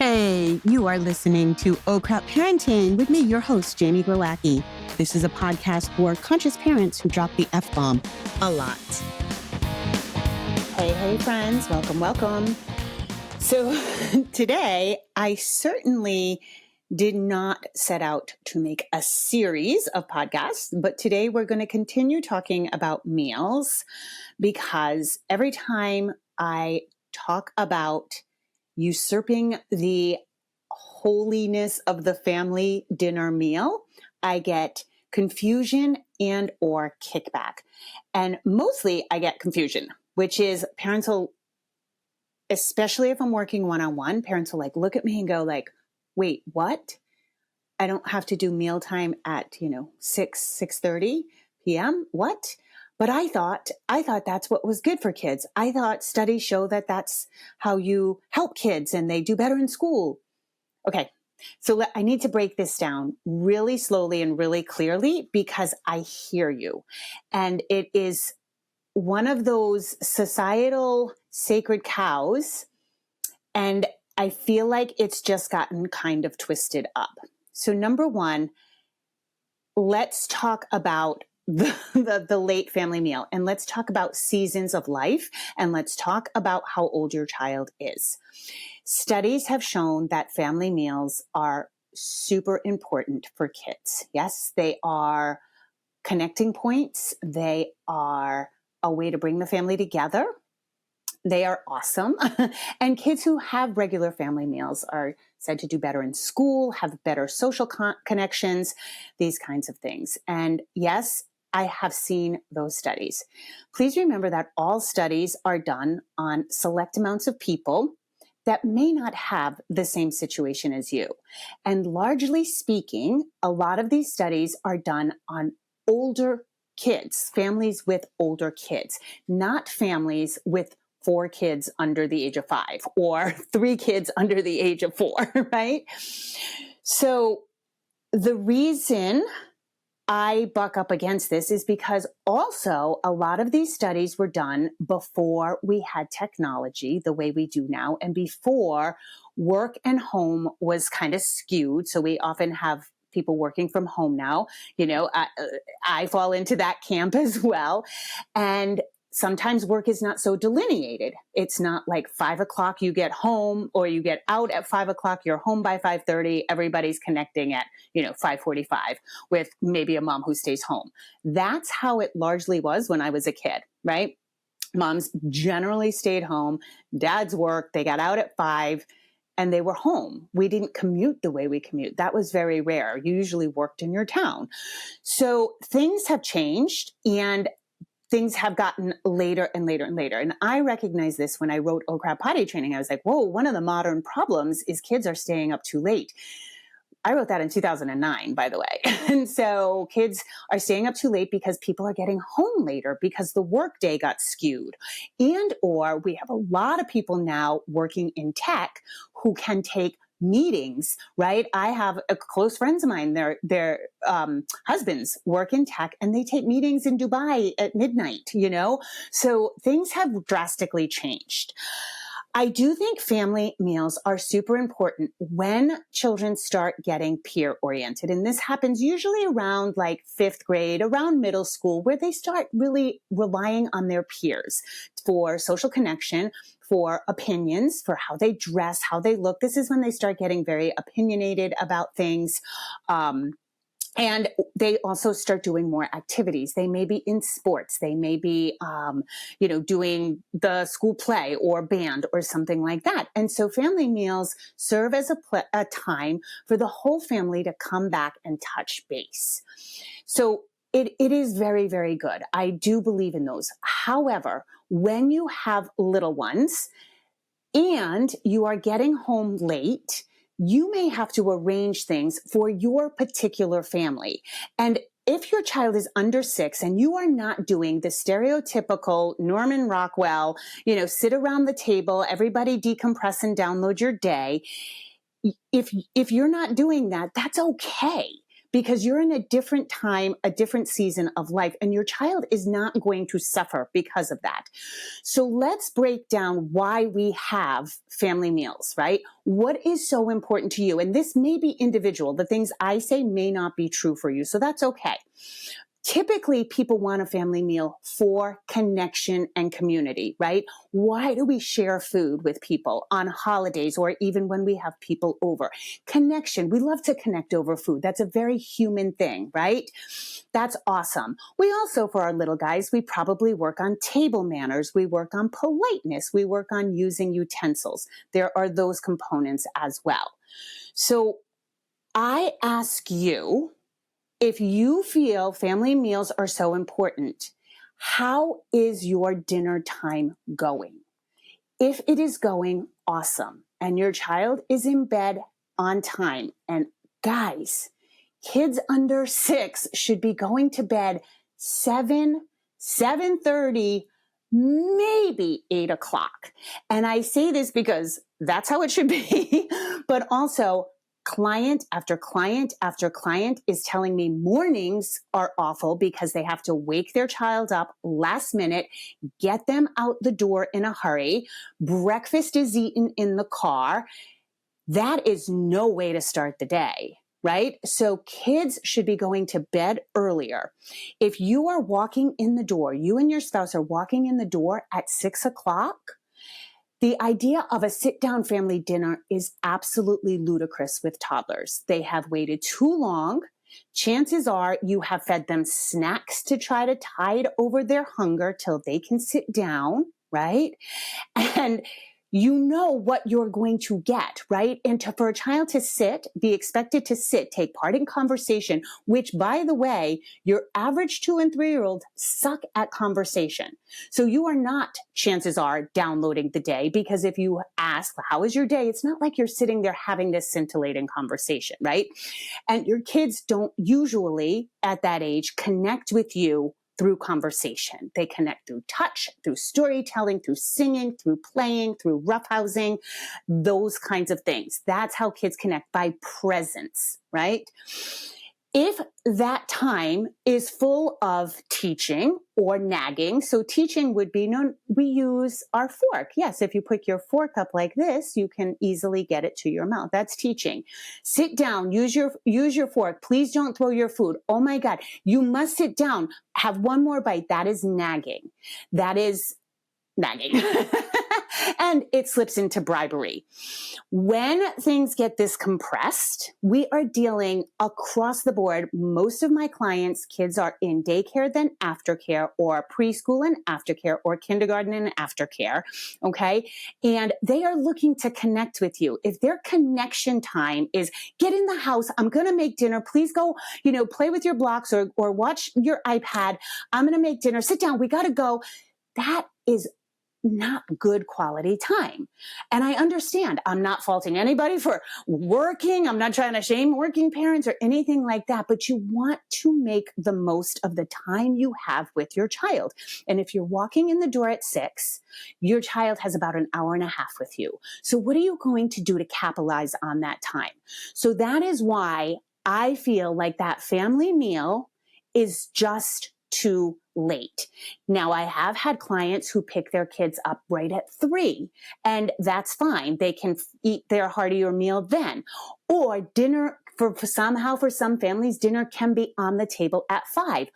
Hey, you are listening to Oh Crap Parenting with me, your host, Jamie Glowacki. This is a podcast for conscious parents who drop the F-bomb a lot. Hey, friends. Welcome. So today, I certainly did not set out to make a series of podcasts, but today we're going to continue talking about meals because every time I talk about usurping the holiness of the family dinner meal, I get confusion and or kickback. And mostly I get confusion, which is parents will, especially if I'm working one-on-one, parents will like look at me and go like, wait, what? I don't have to do mealtime at, 6:30 p.m. What? But I thought that's what was good for kids. I thought studies show that that's how you help kids and they do better in school. Okay, so I need to break this down really slowly and really clearly because I hear you. And it is one of those societal sacred cows, and I feel like it's just gotten kind of twisted up. So number one, let's talk about the late family meal, and let's talk about seasons of life, and let's talk about how old your child is. Studies have shown that family meals are super important for kids. Yes, they are connecting points. They are a way to bring the family together. They are awesome. And kids who have regular family meals are said to do better in school, have better social connections, these kinds of things. And yes, I have seen those studies. Please remember that all studies are done on select amounts of people that may not have the same situation as you. And largely speaking, a lot of these studies are done on older kids, families with older kids, not families with 4 kids under the age of 5 or 3 kids under the age of 4, right? So the reason I buck up against this is because also a lot of these studies were done before we had technology the way we do now and before work and home was kind of skewed. So we often have people working from home now. I fall into that camp as well. And sometimes work is not so delineated. It's not like 5 o'clock you get home or you get out at 5 o'clock, you're home by 5:30, everybody's connecting at, 5:45 with maybe a mom who stays home. That's how it largely was when I was a kid, right? Moms generally stayed home, dads worked, they got out at 5 and they were home. We didn't commute the way we commute. That was very rare. You usually worked in your town. So things have changed and things have gotten later and later and later. And I recognize this when I wrote Oh Crap Potty Training. I was like, whoa, one of the modern problems is kids are staying up too late. I wrote that in 2009, by the way. And so kids are staying up too late because people are getting home later because the workday got skewed. And or we have a lot of people now working in tech who can take meetings, right? I have close friends of mine, their husbands work in tech and they take meetings in Dubai at midnight, So things have drastically changed. I do think family meals are super important when children start getting peer oriented. And this happens usually around like 5th grade, around middle school, where they start really relying on their peers for social connection, for opinions, for how they dress, how they look. This is when they start getting very opinionated about things. And they also start doing more activities. They may be in sports. They may be, doing the school play or band or something like that. And so family meals serve as a time for the whole family to come back and touch base. So it is very, very good. I do believe in those. However, when you have little ones and you are getting home late, you may have to arrange things for your particular family. And if your child is under 6 and you are not doing the stereotypical Norman Rockwell, sit around the table, everybody decompress and download your day. If you're not doing that, that's okay. because you're in a different time, a different season of life, and your child is not going to suffer because of that. So let's break down why we have family meals, right? What is so important to you? And this may be individual. The things I say may not be true for you. So that's okay. Typically, people want a family meal for connection and community, right? Why do we share food with people on holidays or even when we have people over? Connection. We love to connect over food. That's a very human thing, right? That's awesome. We also, for our little guys, we probably work on table manners. We work on politeness. We work on using utensils. There are those components as well. So I ask you, if you feel family meals are so important, how is your dinner time going? If it is going awesome and your child is in bed on time, and guys, kids under 6 should be going to bed 7:30, maybe 8 o'clock. And I say this because that's how it should be, but also client after client after client is telling me mornings are awful because they have to wake their child up last minute, get them out the door in a hurry. Breakfast is eaten in the car. That is no way to start the day, right? So kids should be going to bed earlier. If you are walking in the door, you and your spouse are walking in the door at 6 o'clock, the idea of a sit-down family dinner is absolutely ludicrous with toddlers. They have waited too long. Chances are you have fed them snacks to try to tide over their hunger till they can sit down, right? And you know what you're going to get, right? And for a child to sit, be expected to sit, take part in conversation, which, by the way, your average 2 and 3-year-old suck at conversation. So you are not, chances are, downloading the day, because if you ask, how was your day? It's not like you're sitting there having this scintillating conversation, right? And your kids don't usually, at that age, connect with you through conversation. They connect through touch, through storytelling, through singing, through playing, through roughhousing, those kinds of things. That's how kids connect, by presence, right? If that time is full of teaching or nagging, so teaching would be, we use our fork. Yes, if you put your fork up like this, you can easily get it to your mouth. That's teaching. Sit down, use your fork. Please don't throw your food. Oh my God, you must sit down. Have one more bite. That is nagging. That is nagging. And it slips into bribery. When things get this compressed, we are dealing across the board. Most of my clients' kids are in daycare, then aftercare, or preschool and aftercare, or kindergarten and aftercare. Okay. And they are looking to connect with you. If their connection time is get in the house, I'm going to make dinner. Please go, play with your blocks or watch your iPad. I'm going to make dinner. Sit down. We got to go. That is not good quality time. And I understand. I'm not faulting anybody for working. I'm not trying to shame working parents or anything like that, but you want to make the most of the time you have with your child. And if you're walking in the door at 6, your child has about an hour and a half with you. So what are you going to do to capitalize on that time? So that is why I feel like that family meal is just too late. Now, I have had clients who pick their kids up right at 3, and that's fine. They can eat their heartier meal then. Or dinner, for some families, dinner can be on the table at 5.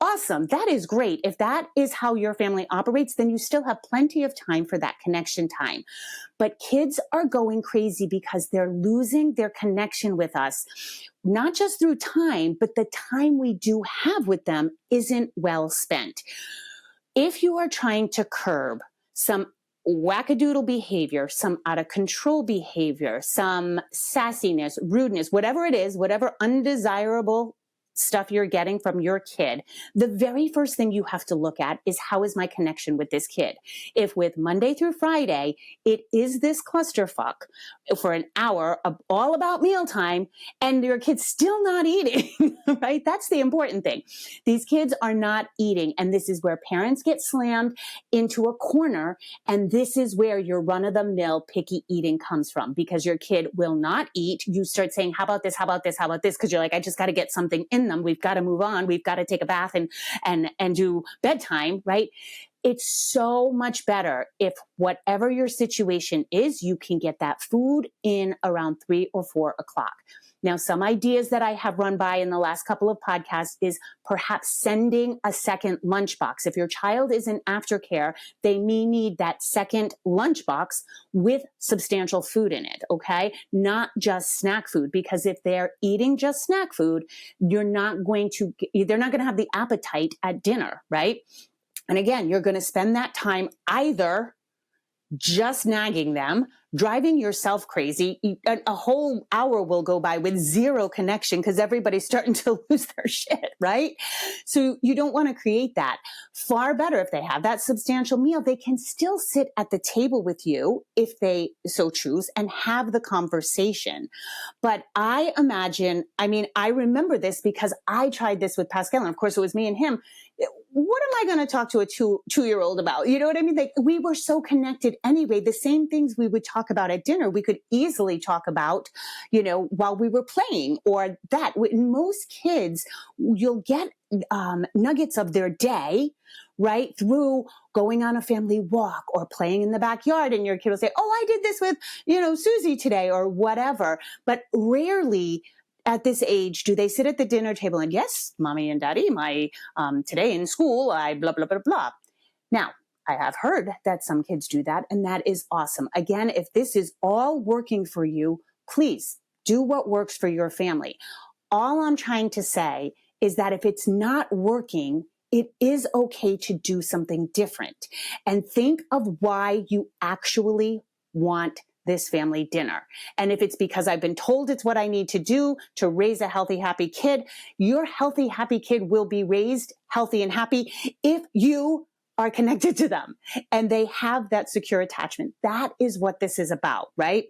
Awesome. That is great. If that is how your family operates, then you still have plenty of time for that connection time. But kids are going crazy because they're losing their connection with us, not just through time, but the time we do have with them isn't well spent. If you are trying to curb some wackadoodle behavior, some out of control behavior, some sassiness, rudeness, whatever it is, whatever undesirable stuff you're getting from your kid, the very first thing you have to look at is, how is my connection with this kid? If with Monday through Friday, it is this clusterfuck for an hour of all about mealtime and your kid's still not eating, right? That's the important thing. These kids are not eating. And this is where parents get slammed into a corner. And this is where your run-of-the-mill picky eating comes from, because your kid will not eat. You start saying, how about this? How about this? How about this? Because you're like, I just got to get something in them. We've got to move on. We've got to take a bath and do bedtime, right? It's so much better if whatever your situation is, you can get that food in around 3 or 4 o'clock. Now, some ideas that I have run by in the last couple of podcasts is perhaps sending a second lunchbox. If your child is in aftercare, they may need that second lunchbox with substantial food in it, okay? Not just snack food, because if they're eating just snack food, they're not going to have the appetite at dinner, right? And again, you're going to spend that time either just nagging them, driving yourself crazy. A whole hour will go by with zero connection because everybody's starting to lose their shit, right? So you don't want to create that. Far better, if they have that substantial meal, they can still sit at the table with you if they so choose and have the conversation. But I remember this because I tried this with Pascal, and of course it was me and him. What am I going to talk to a two-year-old about? You know what I mean? Like, we were so connected anyway. The same things we would talk about at dinner, we could easily talk about, while we were playing, or that. In most kids, you'll get nuggets of their day, right, through going on a family walk or playing in the backyard. And your kid will say, oh, I did this with, Susie today, or whatever. But rarely at this age do they sit at the dinner table and, yes, mommy and daddy, my today in school, I blah, blah, blah, blah. Now, I have heard that some kids do that, and that is awesome. Again, if this is all working for you, please do what works for your family. All I'm trying to say is that if it's not working, it is okay to do something different, and think of why you actually want this family dinner. And if it's because I've been told it's what I need to do to raise a healthy, happy kid, your healthy, happy kid will be raised healthy and happy if you are connected to them and they have that secure attachment. That is what this is about, right?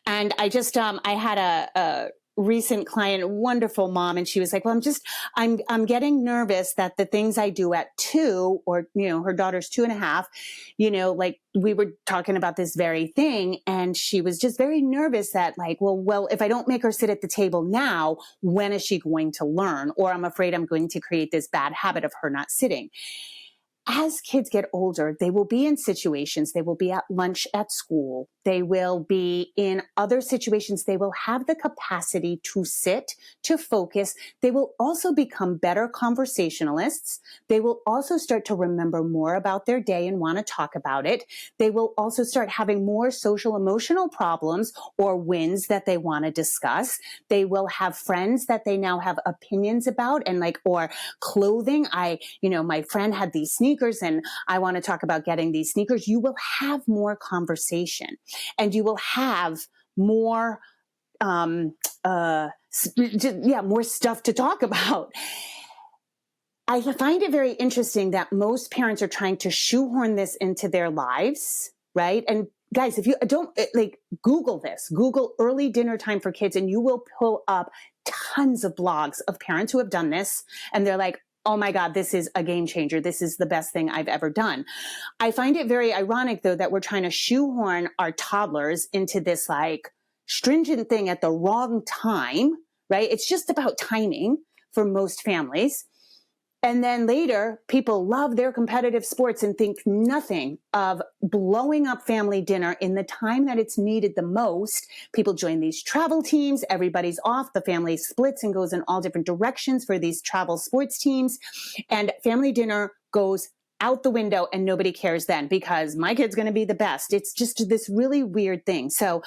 And I just, I had a recent client, wonderful mom, and she was like, well, I'm getting nervous that the things I do at 2, or, her daughter's 2.5, like, we were talking about this very thing. And she was just very nervous that, like, well, if I don't make her sit at the table now, when is she going to learn? Or I'm afraid I'm going to create this bad habit of her not sitting. As kids get older, they will be in situations, they will be at lunch at school, they will be in other situations, they will have the capacity to sit, to focus. They will also become better conversationalists. They will also start to remember more about their day and want to talk about it. They will also start having more social emotional problems or wins that they want to discuss. They will have friends that they now have opinions about, and or clothing. My friend had these sneakers and I want to talk about getting these sneakers. You will have more conversation and you will have more, more stuff to talk about. I find it very interesting that most parents are trying to shoehorn this into their lives, right? And guys, if you don't Google this, Google early dinner time for kids, and you will pull up tons of blogs of parents who have done this. And they're like, oh my God, this is a game changer. This is the best thing I've ever done. I find it very ironic, though, that we're trying to shoehorn our toddlers into this stringent thing at the wrong time, right? It's just about timing for most families. And then later, people love their competitive sports and think nothing of blowing up family dinner in the time that it's needed the most. People join these travel teams. Everybody's off. The family splits and goes in all different directions for these travel sports teams. And family dinner goes out the window and nobody cares then because my kid's going to be the best. It's just this really weird thing. So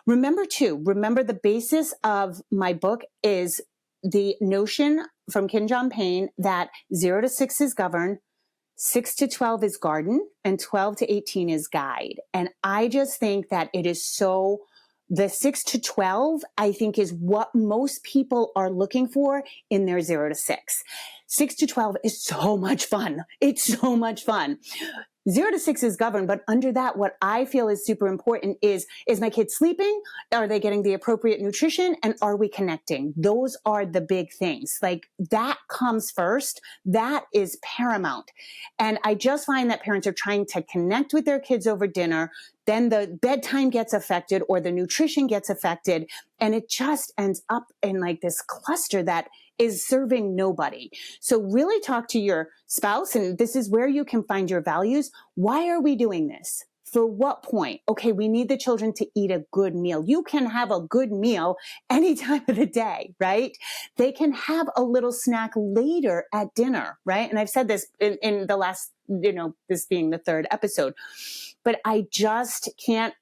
remember the basis of my book is the notion from Kin John Payne that 0 to 6 is govern, 6 to 12 is garden, and 12 to 18 is guide. And I just think that it is so The 6 to 12, I think, is what most people are looking for in their 0 to 6. 6 to 12 is so much fun. It's so much fun. 0 to 6 is governed, but under that, what I feel is super important is my kid sleeping? Are they getting the appropriate nutrition? And are we connecting? Those are the big things. Like, that comes first. That is paramount. And I just find that parents are trying to connect with their kids over dinner. Then the bedtime gets affected or the nutrition gets affected. And it just ends up in like this cluster that is serving nobody. So really talk to your spouse, and this is where you can find your values. Why are we doing this? For what point? Okay, we need the children to eat a good meal. You can have a good meal any time of the day, right? They can have a little snack later at dinner, right? And I've said this in the last, this being the third episode, but I just can't.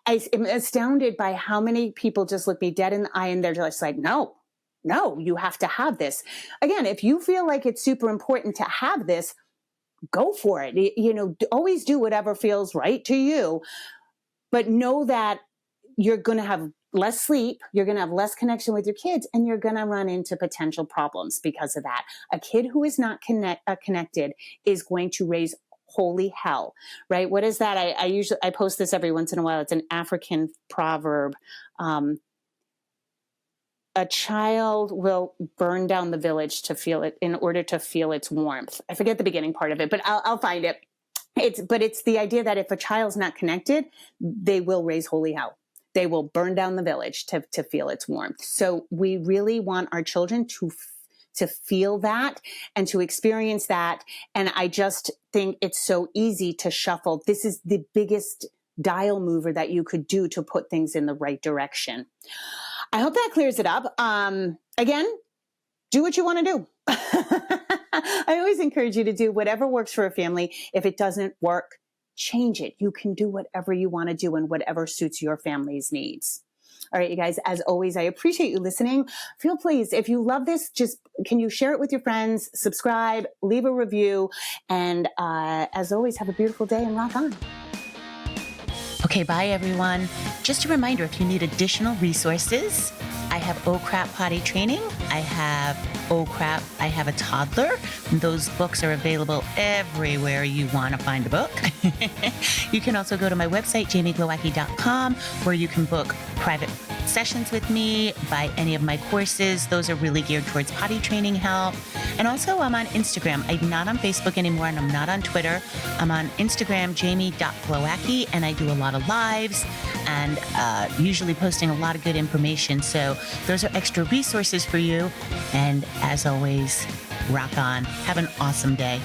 I am astounded by how many people just look me dead in the eye and they're just like, no, you have to have this. Again, if you feel like it's super important to have this, go for it. Always do whatever feels right to you, but know that you're going to have less sleep, you're going to have less connection with your kids, and you're going to run into potential problems because of that. A kid who is not connected is going to raise holy hell, right? What is that? I post this every once in a while. It's an African proverb. A child will burn down the village to feel it in order to feel its warmth. I forget the beginning part of it, but I'll find it. It's the idea that if a child's not connected, they will raise holy hell. They will burn down the village to feel its warmth. So we really want our children to feel that and to experience that. And I just think it's so easy to shuffle. This is the biggest dial mover that you could do to put things in the right direction. I hope that clears it up. Again, do what you want to do. I always encourage you to do whatever works for a family. If it doesn't work, change it. You can do whatever you want to do and whatever suits your family's needs. All right, you guys, as always, I appreciate you listening. Feel please, if you love this, can you share it with your friends, subscribe, leave a review, and as always, have a beautiful day and rock on. Okay, bye everyone. Just a reminder, if you need additional resources, I have Oh Crap Potty Training. I have Oh Crap, I Have a Toddler. Those books are available everywhere you want to find a book. You can also go to my website, jamieglowacki.com, where you can book private sessions with me, buy any of my courses. Those are really geared towards potty training help. And also I'm on Instagram. I'm not on Facebook anymore and I'm not on Twitter. I'm on Instagram, jamie.glowacki, and I do a lot of lives and usually posting a lot of good information. So those are extra resources for you. And as always, rock on. Have an awesome day.